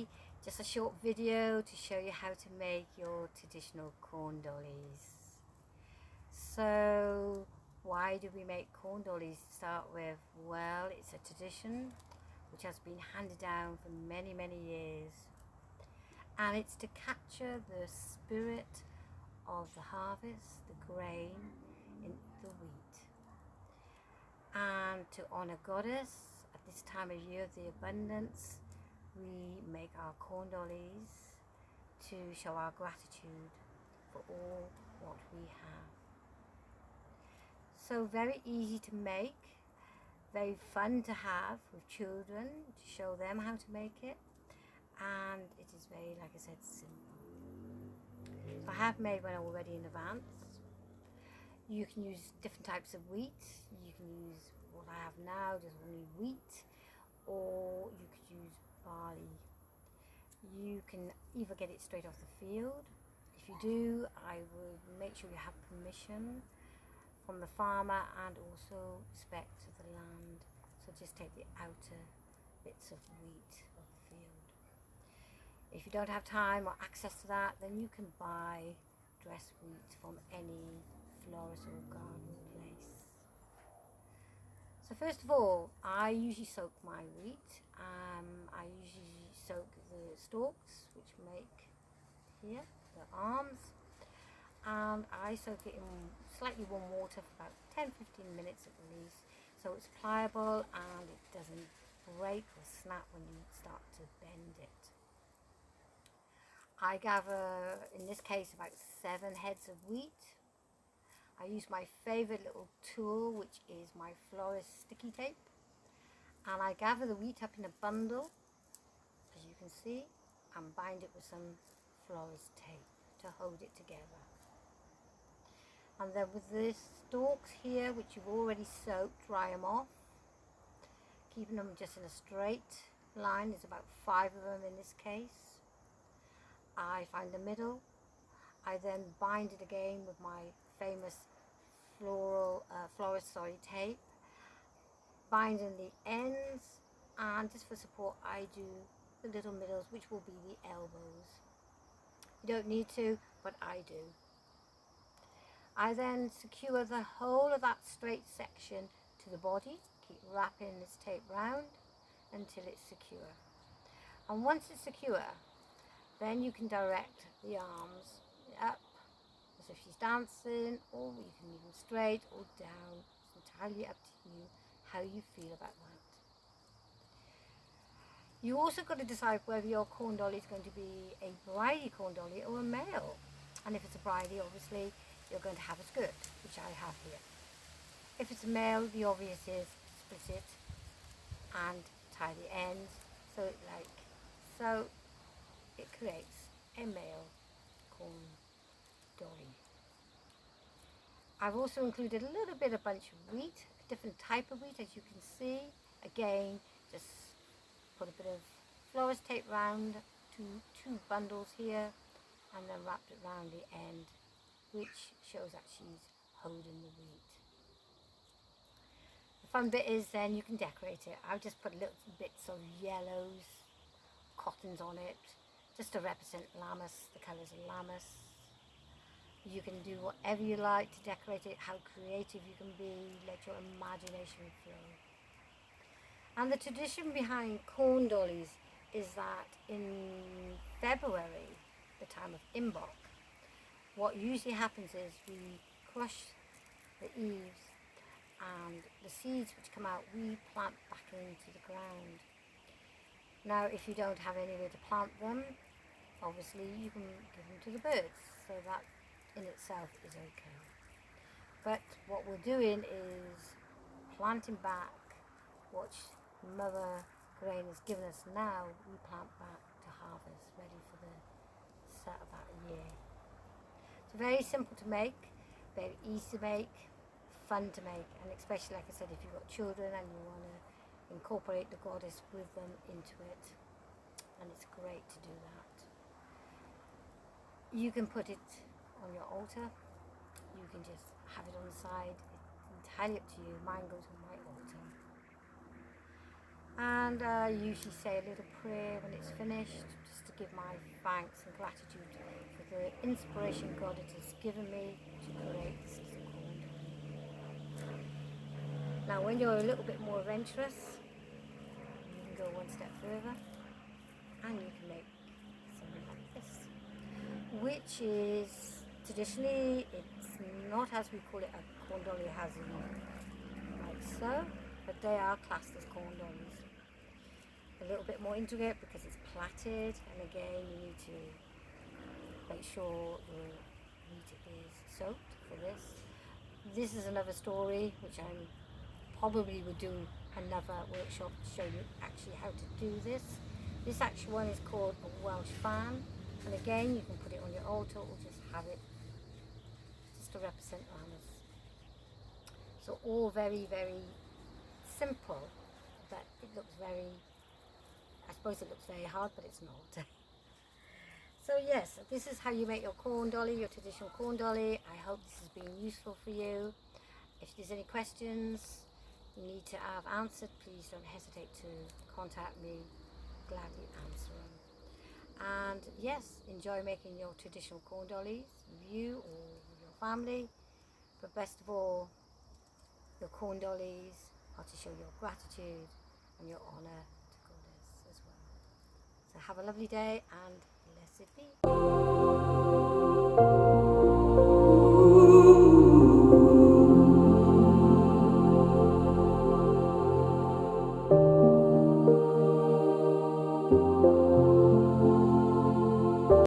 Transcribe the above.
be just a short video to show you how to make your traditional corn dollies. So why do we make corn dollies to start with? Well, it's a tradition which has been handed down for many years, and it's to capture the spirit of the harvest, the grain in the wheat, and to honor Goddess at this time of year of the abundance. We make our corn dollies to show our gratitude for all what we have. So very easy to make, very fun to have with children, to show them how to make it, and it is very, like I said, simple. So I have made one already in advance. You can use different types of wheat. You can use what I have now, just only wheat, or you could use barley. You can either get it straight off the field. If you do, I would make sure you have permission from the farmer and also respect to the land. So just take the outer bits of wheat of the field. If you don't have time or access to that, then you can buy dressed wheat from any florist or garden place. So first of all, I usually soak my wheat. I usually soak the stalks, which make here the arms, and I soak it in slightly warm water for about 10-15 minutes at least, so it's pliable and it doesn't break or snap when you start to bend it. I gather, in this case, about 7 heads of wheat. I use my favourite little tool, which is my florist sticky tape, and I gather the wheat up in a bundle, as you can see, and bind it with some florist tape to hold it together. And then with the stalks here, which you've already soaked, dry them off, keeping them just in a straight line. There's about 5 of them in this case. I find the middle. I then bind it again with my famous florist tape, binding the ends, and just for support I do the little middles, which will be the elbows. You don't need to, but I do. I then secure the whole of that straight section to the body, keep wrapping this tape round until it's secure. And once it's secure, then you can direct the arms up, as if she's dancing, or you can leave them straight or down. It's entirely up to you how you feel about that. You also got to decide whether your corn dolly is going to be a bridie corn dolly or a male. And if it's a bridie, obviously you're going to have a skirt, which I have here. If it's a male, the obvious is split it and tie the ends so it creates a male corn dolly. I've also included a little bit of bunch of wheat, a different type of wheat, as you can see. Again, just put a bit of florist tape round two bundles here, and then wrapped it round the end, which shows that she's holding the wheat. The fun bit is then you can decorate it. I've just put little bits of yellows, cottons on it, just to represent Lammas, the colours of Lammas. You can do whatever you like to decorate it, how creative you can be, let your imagination flow. And the tradition behind corn dollies is that in February, the time of Imbolc, what usually happens is we crush the eaves, and the seeds which come out we plant back into the ground. Now if you don't have anywhere to plant them, obviously you can give them to the birds, so that in itself is okay. But what we're doing is planting back what Mother Grain has given us. Now we plant back to harvest, ready for the start of that year. It's very simple to make, very easy to make, fun to make, and especially, like I said, if you've got children and you want to incorporate the goddess with them into it, and it's great to do that. You can put it on your altar, you can just have it on the side, it's entirely up to you. Mine goes on my altar. And I usually say a little prayer when it's finished, just to give my thanks and gratitude for the inspiration God has given me to create this little corn dolly. Now when you're a little bit more adventurous, you can go one step further and you can make something like this, which is traditionally, it's not as we call it a corn dolly as in like so, but they are classed as corn dollies. A little bit more intricate because it's plaited, and again you need to make sure your meat is soaked for this. This is another story which I probably would do another workshop to show you actually how to do this. This actual one is called a Welsh fan, and again you can put it on your altar or just have it just to represent manners. So all very, very simple, but it looks very, I suppose it looks very hard, but it's not. So yes, this is how you make your corn dolly, your traditional corn dolly. I hope this has been useful for you. If there's any questions you need to have answered, please don't hesitate to contact me. Gladly answer them. And yes, enjoy making your traditional corn dollies with you or with your family. But best of all, your corn dollies are to show your gratitude and your honour to goddess as well. So have a lovely day and blessed be.